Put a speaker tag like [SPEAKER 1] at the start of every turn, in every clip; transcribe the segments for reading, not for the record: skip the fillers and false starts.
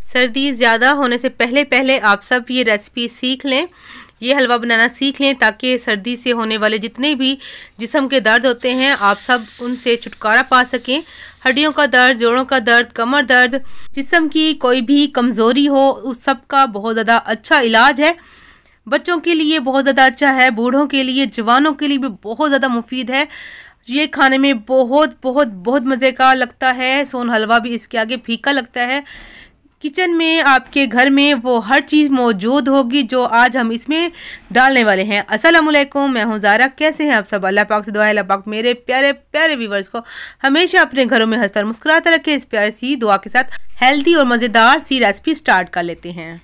[SPEAKER 1] सर्दी ज़्यादा होने से पहले पहले आप सब ये रेसिपी सीख लें, ये हलवा बनाना सीख लें, ताकि सर्दी से होने वाले जितने भी जिस्म के दर्द होते हैं आप सब उनसे छुटकारा पा सकें। हड्डियों का दर्द, जोड़ों का दर्द, कमर दर्द, जिस्म की कोई भी कमज़ोरी हो, उस सब का बहुत ज़्यादा अच्छा इलाज है। बच्चों के लिए बहुत ज़्यादा अच्छा है, बूढ़ों के लिए, जवानों के लिए भी बहुत ज़्यादा मुफीद है। ये खाने में बहुत बहुत बहुत मज़े का लगता है। सोन हलवा भी इसके आगे फीका लगता है। किचन में आपके घर में वो हर चीज़ मौजूद होगी जो आज हम इसमें डालने वाले हैं। अस्सलाम वालेकुम, मैं हूँ ज़ारा। कैसे हैं आप सब? अल्लाह पाक से दुआ है, अल्लाह पाक मेरे प्यारे प्यारे व्यूवर्स को हमेशा अपने घरों में हंसता और मुस्कुराता रखे। इस प्यारी सी दुआ के साथ हेल्दी और मज़ेदार सी रेसिपी स्टार्ट कर लेते हैं।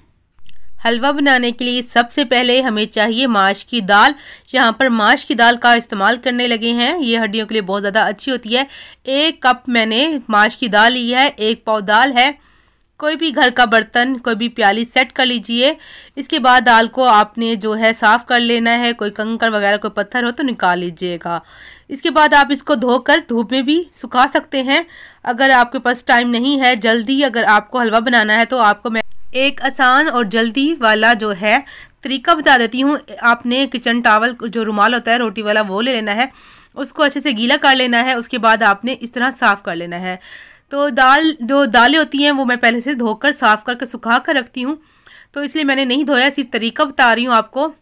[SPEAKER 1] हलवा बनाने के लिए सबसे पहले हमें चाहिए माश की दाल। यहाँ पर माश की दाल का इस्तेमाल करने लगे हैं, ये हड्डियों के लिए बहुत ज़्यादा अच्छी होती है। 1 कप मैंने माश की दाल ली है, 1 पाव दाल है। कोई भी घर का बर्तन, कोई भी प्याली सेट कर लीजिए। इसके बाद दाल को आपने जो है साफ़ कर लेना है, कोई कंकड़ वगैरह कोई पत्थर हो तो निकाल लीजिएगा। इसके बाद आप इसको धोकर धूप में भी सुखा सकते हैं। अगर आपके पास टाइम नहीं है, जल्दी अगर आपको हलवा बनाना है, तो आपको मैं एक आसान और जल्दी वाला जो है तरीका बता देती हूँ। आपने किचन टॉवल जो रुमाल होता है रोटी वाला, वो ले लेना है, उसको अच्छे से गीला कर लेना है। उसके बाद आपने इस तरह साफ़ कर लेना है। तो जो दालें होती हैं वो मैं पहले से धोकर साफ़ करके सुखा कर रखती हूँ, तो इसलिए मैंने नहीं धोया, सिर्फ तरीका बता रही हूँ आपको।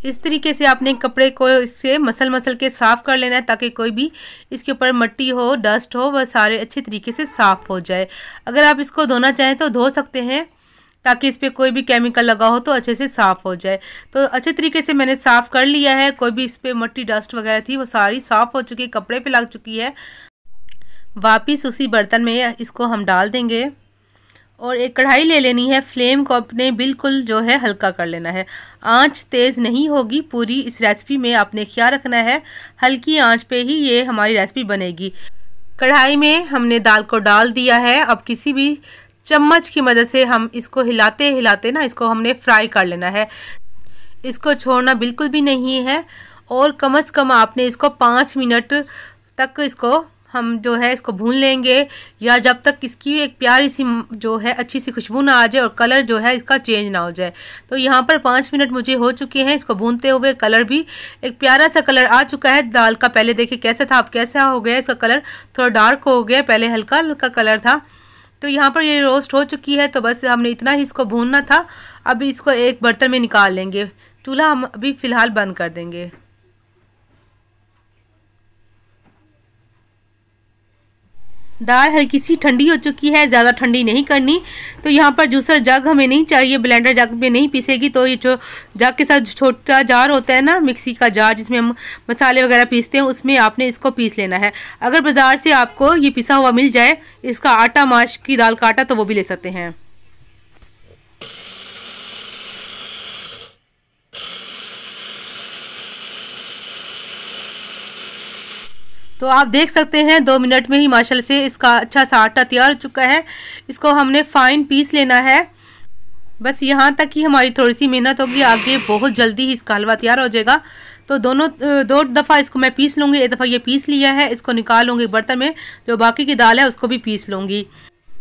[SPEAKER 1] इस तरीके से आपने कपड़े को इससे मसल के साफ़ कर लेना है, ताकि कोई भी इसके ऊपर मिट्टी हो, डस्ट हो, वह सारे अच्छे तरीके से साफ़ हो जाए। अगर आप इसको धोना चाहें तो धो सकते हैं, ताकि इस पर कोई भी केमिकल लगा हो तो अच्छे से साफ़ हो जाए। तो अच्छे तरीके से मैंने साफ़ कर लिया है। कोई भी इस पर मिट्टी, डस्ट वगैरह थी वो सारी साफ़ हो चुकी है, कपड़े पे लग चुकी है। वापस उसी बर्तन में इसको हम डाल देंगे और एक कढ़ाई ले लेनी है। फ्लेम को अपने बिल्कुल जो है हल्का कर लेना है, आंच तेज़ नहीं होगी। पूरी इस रेसिपी में आपने ख्याल रखना है, हल्की आंच पे ही ये हमारी रेसिपी बनेगी। कढ़ाई में हमने दाल को डाल दिया है। अब किसी भी चम्मच की मदद से हम इसको हिलाते हिलाते ना इसको हमने फ्राई कर लेना है। इसको छोड़ना बिल्कुल भी नहीं है, और कम से कम आपने इसको 5 मिनट तक इसको हम जो है इसको भून लेंगे, या जब तक इसकी एक प्यारी सी जो है अच्छी सी खुशबू ना आ जाए और कलर जो है इसका चेंज ना हो जाए। तो यहाँ पर 5 मिनट मुझे हो चुके हैं इसको भूनते हुए। कलर भी एक प्यारा सा कलर आ चुका है दाल का। पहले देखिए कैसा था, अब कैसा हो गया इसका कलर, थोड़ा डार्क हो गया, पहले हल्का हल्का कलर था। तो यहाँ पर ये रोस्ट हो चुकी है। तो बस हमने इतना ही इसको भूनना था। अब इसको एक बर्तन में निकाल लेंगे। चूल्हा हम अभी फ़िलहाल बंद कर देंगे। दाल हल्की सी ठंडी हो चुकी है, ज़्यादा ठंडी नहीं करनी। तो यहाँ पर जूसर जग हमें नहीं चाहिए, ब्लेंडर जग में नहीं पीसेगी। तो ये जो जग के साथ छोटा जार होता है ना, मिक्सी का जार जिसमें हम मसाले वगैरह पीसते हैं, उसमें आपने इसको पीस लेना है। अगर बाज़ार से आपको ये पिसा हुआ मिल जाए, इसका आटा, माश की दाल का आटा, तो वो भी ले सकते हैं। तो आप देख सकते हैं 2 मिनट में ही माशाल्लाह से इसका अच्छा सा आटा तैयार हो चुका है। इसको हमने फाइन पीस लेना है। बस यहाँ तक ही हमारी थोड़ी सी मेहनत होगी, आगे बहुत जल्दी ही इसका हलवा तैयार हो जाएगा। तो दो दफ़ा इसको मैं पीस लूँगी। एक दफ़ा ये पीस लिया है, इसको निकाल लूँगी बर्तन में। जो बाकी की दाल है उसको भी पीस लूँगी।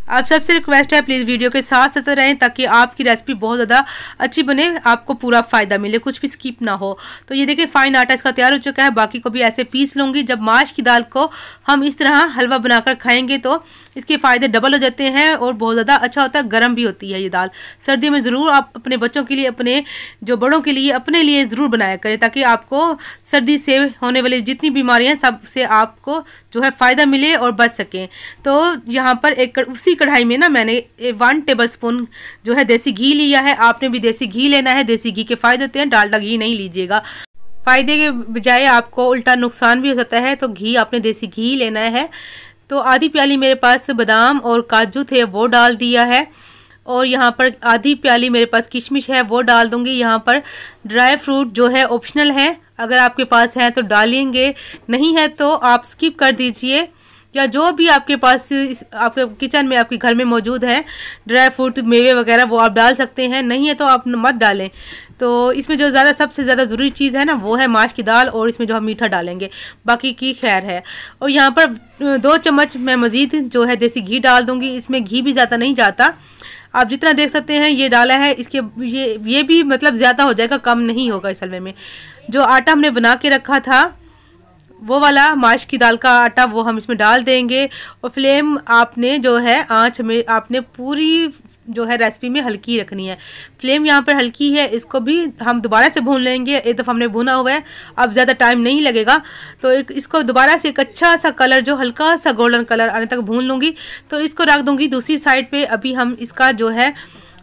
[SPEAKER 1] आप सबसे रिक्वेस्ट है, प्लीज़ वीडियो के साथ साथ रहें, ताकि आपकी रेसिपी बहुत ज़्यादा अच्छी बने, आपको पूरा फ़ायदा मिले, कुछ भी स्किप ना हो। तो ये देखिए फाइन आटा इसका तैयार हो चुका है। बाकी को भी ऐसे पीस लूँगी। जब माश की दाल को हम इस तरह हलवा बनाकर खाएंगे तो इसके फ़ायदे डबल हो जाते हैं, और बहुत ज़्यादा अच्छा होता है। गर्म भी होती है ये दाल। सर्दी में ज़रूर आप अपने बच्चों के लिए, अपने जो बड़ों के लिए, अपने लिए ज़रूर बनाया करें, ताकि आपको सर्दी से होने वाली जितनी बीमारियाँ सब से आपको जो है फ़ायदा मिले और बच सकें। तो यहाँ पर एक उसी कढ़ाई में ना मैंने 1 टेबल स्पून जो है देसी घी लिया है। आपने भी देसी घी लेना है। देसी घी के फ़ायदे होते हैं, डालडा घी नहीं लीजिएगा। फ़ायदे के बजाय आपको उल्टा नुकसान भी हो सकता है। तो घी आपने देसी घी लेना है। तो आधी प्याली मेरे पास बादाम और काजू थे, वो डाल दिया है। और यहाँ पर आधी प्याली मेरे पास किशमिश है, वो डाल दूँगी। यहाँ पर ड्राई फ्रूट जो है ऑप्शनल है, अगर आपके पास है तो डालेंगे, नहीं है तो आप स्किप कर दीजिए। या जो भी आपके पास आपके किचन में, आपके घर में मौजूद है ड्राई फ्रूट, मेवे वगैरह, वो आप डाल सकते हैं। नहीं है तो आप मत डालें। तो इसमें जो सबसे ज़्यादा ज़रूरी चीज़ है ना, वो है माश की दाल, और इसमें जो हम मीठा डालेंगे, बाकी की खैर है। और यहाँ पर 2 चम्मच मैं मज़ीद जो है देसी घी डाल दूँगी। इसमें घी भी ज़्यादा नहीं जाता, आप जितना देख सकते हैं ये डाला है। इसके ये भी मतलब ज़्यादा हो जाएगा, कम नहीं होगा इस हलवे में। जो आटा हमने बना के रखा था वो वाला माश की दाल का आटा वो हम इसमें डाल देंगे। और फ्लेम आपने जो है आँच में आपने पूरी जो है रेसिपी में हल्की रखनी है। फ्लेम यहाँ पर हल्की है। इसको भी हम दोबारा से भून लेंगे। एक दफ़ा हमने भुना हुआ है, अब ज़्यादा टाइम नहीं लगेगा। तो इसको दोबारा से एक अच्छा सा कलर जो हल्का सा गोल्डन कलर आने तक भून लूँगी। तो इसको रख दूँगी दूसरी साइड पे। अभी हम इसका जो है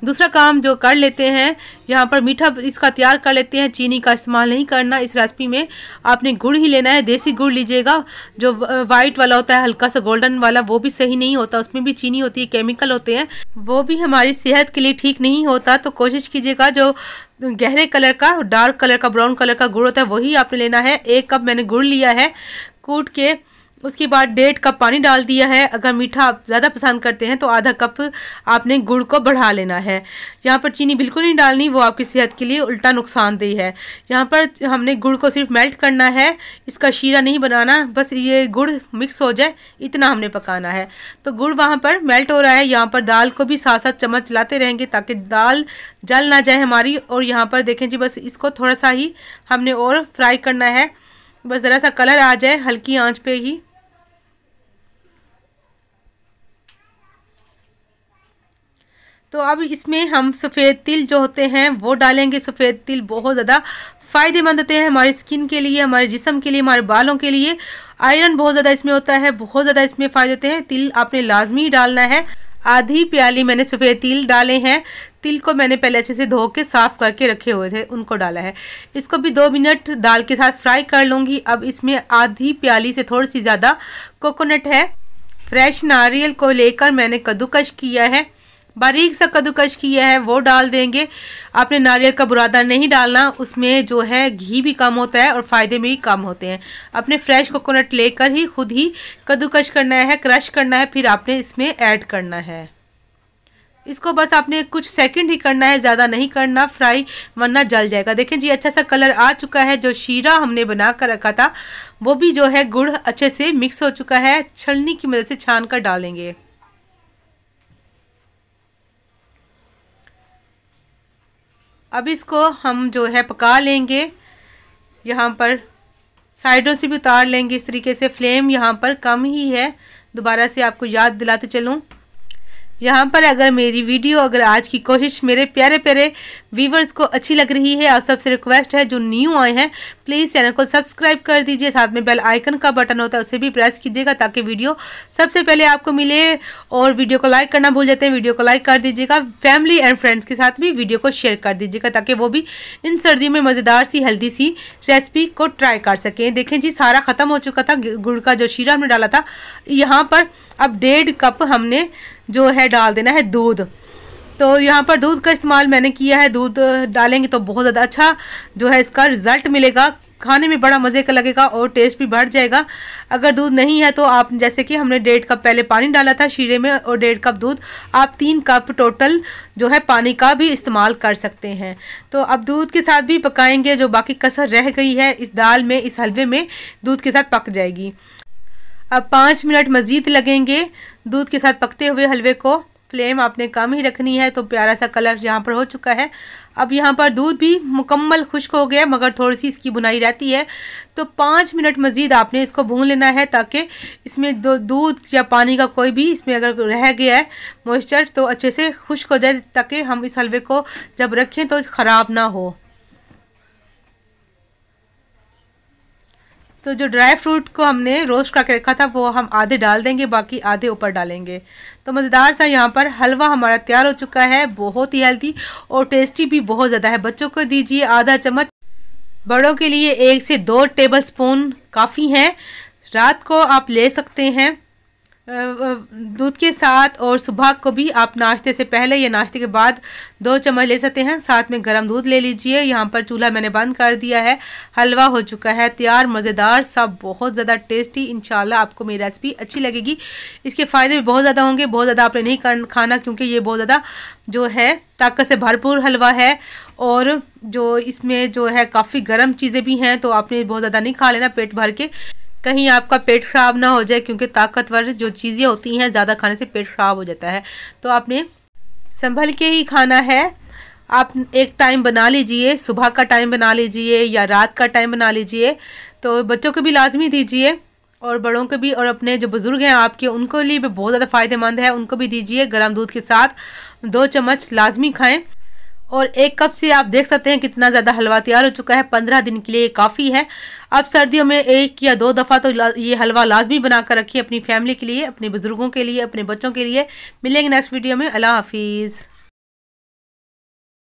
[SPEAKER 1] दूसरा काम जो कर लेते हैं, यहाँ पर मीठा इसका तैयार कर लेते हैं। चीनी का इस्तेमाल नहीं करना इस रेसिपी में, आपने गुड़ ही लेना है। देसी गुड़ लीजिएगा। जो वाइट वाला होता है हल्का सा गोल्डन वाला वो भी सही नहीं होता, उसमें भी चीनी होती है, केमिकल होते हैं, वो भी हमारी सेहत के लिए ठीक नहीं होता। तो कोशिश कीजिएगा जो गहरे कलर का डार्क कलर का ब्राउन कलर का गुड़ होता है वही आपने लेना है। 1 कप मैंने गुड़ लिया है कूट के। उसके बाद 1.5 कप पानी डाल दिया है। अगर मीठा आप ज़्यादा पसंद करते हैं तो आधा कप आपने गुड़ को बढ़ा लेना है। यहाँ पर चीनी बिल्कुल नहीं डालनी, वो आपकी सेहत के लिए उल्टा नुकसानदेह है। यहाँ पर हमने गुड़ को सिर्फ मेल्ट करना है, इसका शीरा नहीं बनाना, बस ये गुड़ मिक्स हो जाए इतना हमने पकाना है। तो गुड़ वहाँ पर मेल्ट हो रहा है। यहाँ पर दाल को भी साथ साथ चम्मच चलाते रहेंगे ताकि दाल जल ना जाए हमारी। और यहाँ पर देखें जी, बस इसको थोड़ा सा ही हमने और फ्राई करना है, बस ज़रा सा कलर आ जाए हल्की आँच पे ही। तो अब इसमें हम सफ़ेद तिल जो होते हैं वो डालेंगे। सफ़ेद तिल बहुत ज़्यादा फ़ायदेमंद होते हैं हमारी स्किन के लिए, हमारे जिस्म के लिए, हमारे बालों के लिए। आयरन बहुत ज़्यादा इसमें होता है, बहुत ज़्यादा इसमें फ़ायदे होते हैं। तिल आपने लाजमी डालना है। आधी प्याली मैंने सफ़ेद तिल डाले हैं। तिल को मैंने पहले अच्छे से धो के साफ़ करके रखे हुए थे, उनको डाला है। इसको भी 2 मिनट दाल के साथ फ्राई कर लूँगी। अब इसमें आधी प्याली से थोड़ी सी ज़्यादा कोकोनट है। फ्रेश नारियल को लेकर मैंने कद्दूकश किया है, बारीक सा कद्दूकश किया है, वो डाल देंगे। आपने नारियल का बुरादा नहीं डालना, उसमें जो है घी भी कम होता है और फ़ायदे में भी कम होते हैं। अपने फ्रेश कोकोनट लेकर ही खुद ही कद्दूकश करना है, क्रश करना है, फिर आपने इसमें ऐड करना है। इसको बस आपने कुछ सेकंड ही करना है, ज़्यादा नहीं करना फ्राई, वरना जल जाएगा। देखें जी, अच्छा सा कलर आ चुका है। जो शीरा हमने बना कर रखा था वो भी जो है गुड़ अच्छे से मिक्स हो चुका है। छलनी की मदद से छान कर डालेंगे। अब इसको हम जो है पका लेंगे। यहाँ पर साइडों से भी उतार लेंगे इस तरीके से। फ्लेम यहाँ पर कम ही है, दोबारा से आपको याद दिलाते चलूँ। यहाँ पर अगर मेरी वीडियो, अगर आज की कोशिश मेरे प्यारे प्यारे व्यूवर्स को अच्छी लग रही है, आप सबसे रिक्वेस्ट है जो न्यू आए हैं प्लीज़ चैनल को सब्सक्राइब कर दीजिए। साथ में बेल आइकन का बटन होता है उसे भी प्रेस कीजिएगा ताकि वीडियो सबसे पहले आपको मिले। और वीडियो को लाइक करना भूल जाते हैं, वीडियो को लाइक कर दीजिएगा। फैमिली एंड फ्रेंड्स के साथ भी वीडियो को शेयर कर दीजिएगा ताकि वो भी इन सर्दियों में मज़ेदार सी हेल्दी सी रेसिपी को ट्राई कर सकें। देखें जी, सारा ख़त्म हो चुका था गुड़ का जो शीरा हमने डाला था। यहाँ पर अब 1.5 कप हमने जो है डाल देना है दूध। तो यहाँ पर दूध का इस्तेमाल मैंने किया है। दूध डालेंगे तो बहुत ज़्यादा अच्छा जो है इसका रिज़ल्ट मिलेगा, खाने में बड़ा मज़े का लगेगा और टेस्ट भी बढ़ जाएगा। अगर दूध नहीं है तो आप, जैसे कि हमने 1.5 कप पहले पानी डाला था शीरे में और 1.5 कप दूध, आप 3 कप टोटल जो है पानी का भी इस्तेमाल कर सकते हैं। तो अब दूध के साथ भी पकाएंगे। जो बाकी कसर रह गई है इस दाल में, इस हलवे में, दूध के साथ पक जाएगी। अब 5 मिनट मज़ीद लगेंगे दूध के साथ पकते हुए हलवे को। फ्लेम आपने कम ही रखनी है। तो प्यारा सा कलर यहाँ पर हो चुका है। अब यहाँ पर दूध भी मुकम्मल खुश्क हो गया, मगर थोड़ी सी इसकी बुनाई रहती है। तो 5 मिनट मज़ीद आपने इसको भून लेना है ताकि इसमें दूध या पानी का कोई भी इसमें अगर रह गया है मॉइस्चर तो अच्छे से खुश्क हो जाए, ताकि हम इस हलवे को जब रखें तो ख़राब ना हो। तो जो ड्राई फ्रूट को हमने रोस्ट करके रखा था वो हम आधे डाल देंगे, बाकी आधे ऊपर डालेंगे। तो मज़ेदार सा यहाँ पर हलवा हमारा तैयार हो चुका है। बहुत ही हेल्दी और टेस्टी भी बहुत ज़्यादा है। बच्चों को दीजिए आधा चम्मच, बड़ों के लिए 1 से 2 टेबलस्पून काफ़ी हैं। रात को आप ले सकते हैं दूध के साथ, और सुबह को भी आप नाश्ते से पहले या नाश्ते के बाद 2 चम्मच ले सकते हैं। साथ में गर्म दूध ले लीजिए। यहाँ पर चूल्हा मैंने बंद कर दिया है। हलवा हो चुका है तैयार, मज़ेदार सब, बहुत ज़्यादा टेस्टी। इंशाल्लाह आपको मेरी रेसिपी अच्छी लगेगी। इसके फ़ायदे भी बहुत ज़्यादा होंगे। बहुत ज़्यादा आपने नहीं खाना क्योंकि ये बहुत ज़्यादा जो है ताकत से भरपूर हलवा है, और जो इसमें जो है काफ़ी गर्म चीज़ें भी हैं, तो आपने बहुत ज़्यादा नहीं खा लेना पेट भर के, कहीं आपका पेट ख़राब ना हो जाए, क्योंकि ताकतवर जो चीज़ें होती हैं ज़्यादा खाने से पेट ख़राब हो जाता है। तो आपने संभल के ही खाना है। आप एक टाइम बना लीजिए, सुबह का टाइम बना लीजिए या रात का टाइम बना लीजिए। तो बच्चों को भी लाजमी दीजिए और बड़ों को भी, और अपने जो बुज़ुर्ग हैं आपके उनको लिए भी बहुत ज़्यादा फ़ायदेमंद है, उनको भी दीजिए। गर्म दूध के साथ 2 चम्मच लाजमी खाएं। और 1 कप से आप देख सकते हैं कितना ज़्यादा हलवा तैयार हो चुका है। 15 दिन के लिए काफ़ी है। अब सर्दियों में 1 या 2 दफ़ा तो ये हलवा लाजमी बना कर रखिए अपनी फैमिली के लिए, अपने बुज़ुर्गों के लिए, अपने बच्चों के लिए। मिलेंगे नेक्स्ट वीडियो में। अल्लाह हाफिज़।